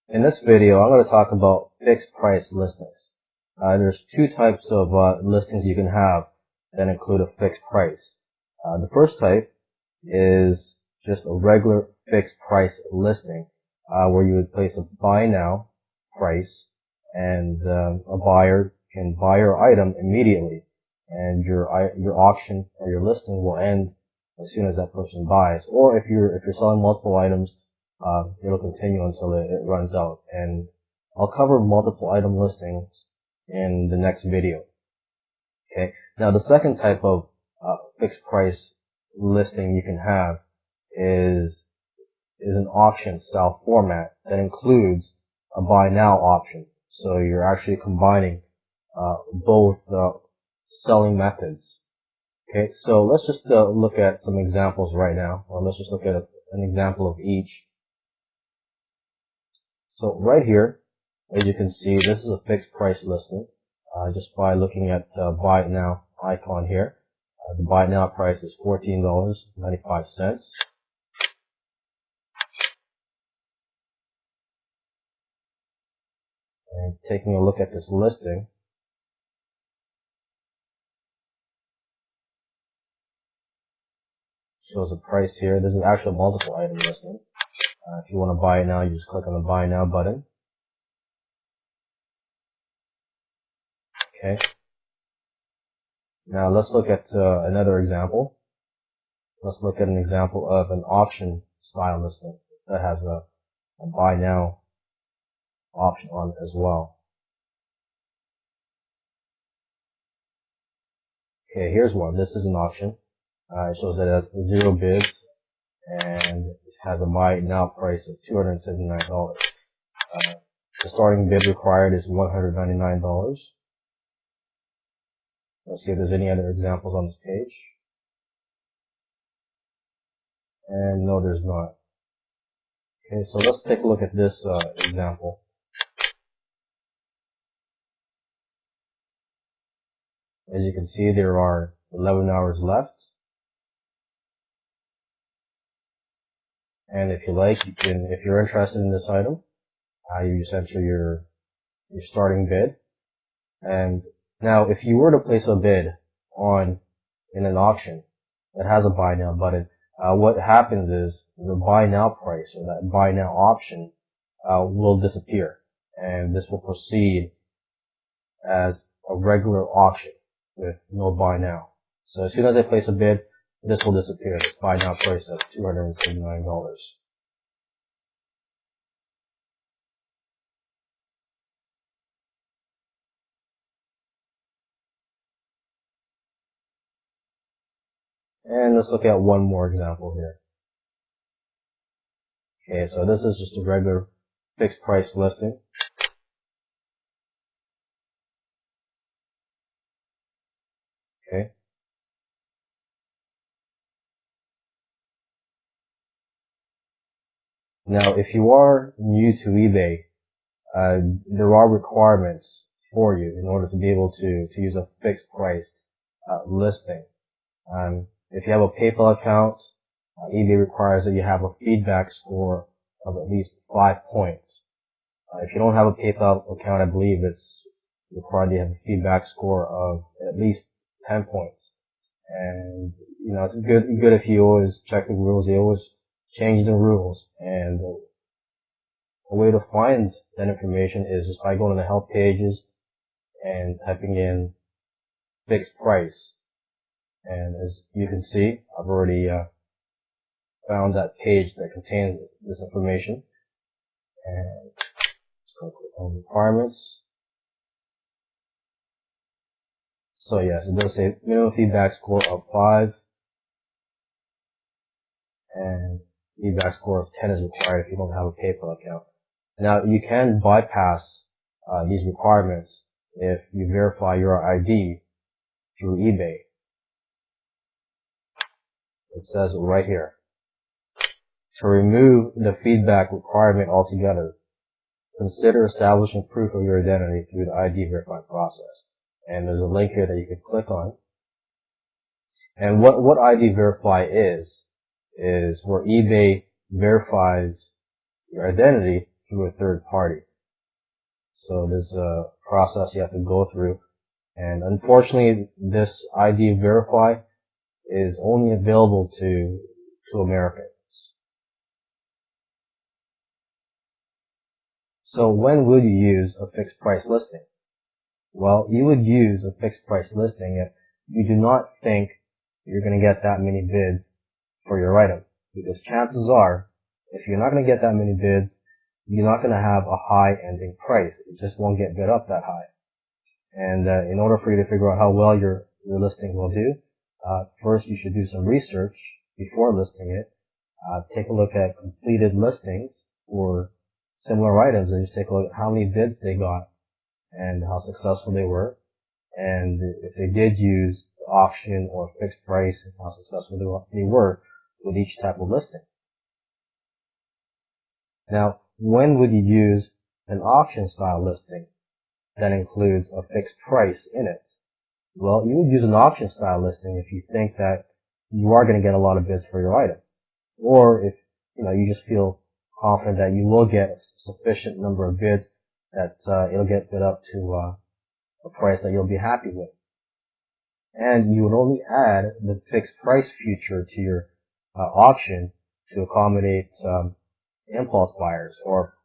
In this video, I'm going to talk about fixed price listings. There's two types of listings you can have that include a fixed price. The first type is just a regular fixed price listing where you would place a buy now price and a buyer can buy your item immediately, and your auction or your listing will end as soon as that person buys. Or if you're selling multiple items, it'll continue until it runs out. And I'll cover multiple item listings in the next video. Okay. Now the second type of fixed price listing you can have is an auction style format that includes a buy now option. So you're actually combining both selling methods. Okay, so let's just look at some examples right now, or let's just look at an example of each. So right here, as you can see, this is a fixed price listing. Just by looking at the buy it now icon here, the buy it now price is $14.95. And taking a look at this listing, shows a price here. This is actually a multiple item listing. If you want to buy it now, you just click on the buy now button. Okay. Now let's look at another example. Let's look at an example of an auction style listing that has a buy now option on it as well. Okay, here's one. This is an auction. It shows that it has 0 bids and it has a buy now price of $279. The starting bid required is $199. Let's see if there's any other examples on this page. And no, there's not. Okay, so let's take a look at this example. As you can see, there are 11 hours left. And if you like, you can, if you're interested in this item, you just enter your starting bid. And now, if you were to place a bid in an auction that has a buy now button, what happens is the buy now price or that buy now option will disappear, and this will proceed as a regular auction with no buy now. So as soon as I place a bid, this will disappear. This buy now price is $279. And let's look at one more example here. Okay, so this is just a regular fixed price listing. Okay. Now, if you are new to eBay, there are requirements for you in order to be able to use a fixed price listing. If you have a PayPal account, eBay requires that you have a feedback score of at least 5 points. If you don't have a PayPal account, I believe it's required you have a feedback score of at least 10 points. And, you know, it's good if you always check the rules. They always change the rules. And a way to find that information is just by going to the help pages and typing in fixed price. And as you can see, I've already found that page that contains this information. And just go click on requirements. So yes, it does say minimum feedback score of 5, and feedback score of 10 is required if you don't have a PayPal account. Now you can bypass these requirements if you verify your ID through eBay. It says it right here. To remove the feedback requirement altogether, consider establishing proof of your identity through the ID verify process. And there's a link here that you can click on. And what ID verify is where eBay verifies your identity through a third party. So there's a process you have to go through. And unfortunately, this ID Verify is only available to Americans. So when will you use a fixed price listing? Well, you would use a fixed price listing if you do not think you're going to get that many bids for your item. Because chances are, if you're not going to get that many bids, you're not going to have a high ending price. It just won't get bid up that high. And in order for you to figure out how well your listing will do, first you should do some research before listing it. Take a look at completed listings for similar items and just take a look at how many bids they got and how successful they were. And if they did use auction or fixed price, and how successful they were with each type of listing. Now, when would you use an auction style listing that includes a fixed price in it? Well, you would use an auction style listing if you think that you are going to get a lot of bids for your item, or if you just feel confident that you will get a sufficient number of bids that it'll get bid up to a price that you'll be happy with. And you would only add the fixed price feature to your auction to accommodate impulse buyers or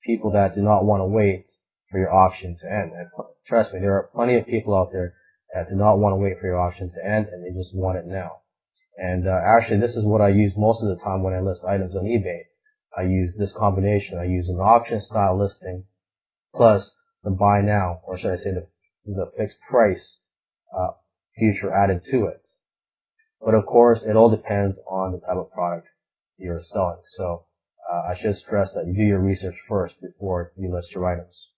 people that do not want to wait for your auction to end. And trust me, there are plenty of people out there that do not want to wait for your auction to end, and they just want it now. And actually, this is what I use most of the time when I list items on eBay. I use this combination. I use an auction style listing plus the buy now, or should I say the fixed price feature added to it. But of course, it all depends on the type of product you're selling. So I should stress that you do your research first before you list your items.